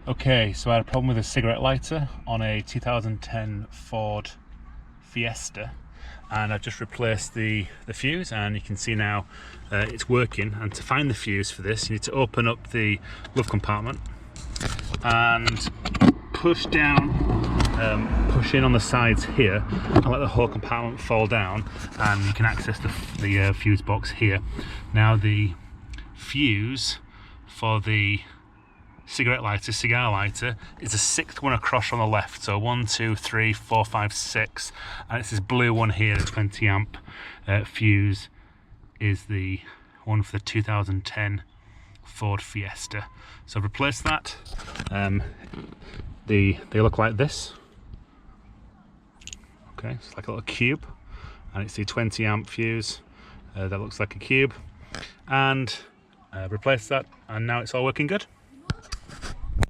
Okay, so I had a problem with a cigarette lighter on a 2010 Ford Fiesta, and I've just replaced the fuse, and you can see now it's working. And to find the fuse for this, you need to open up the glove compartment and push down, push in on the sides here, and let the whole compartment fall down, and you can access the fuse box here. Now the fuse for the cigar lighter is the sixth one across on the left, so 1, 2, 3, 4, 5, 6, and it's this blue one here, the 20 amp fuse is the one for the 2010 Ford Fiesta. So I've replaced that. They look like this. Okay, it's like a little cube, and it's the 20 amp fuse that looks like a cube, and replaced that, and now it's all working good.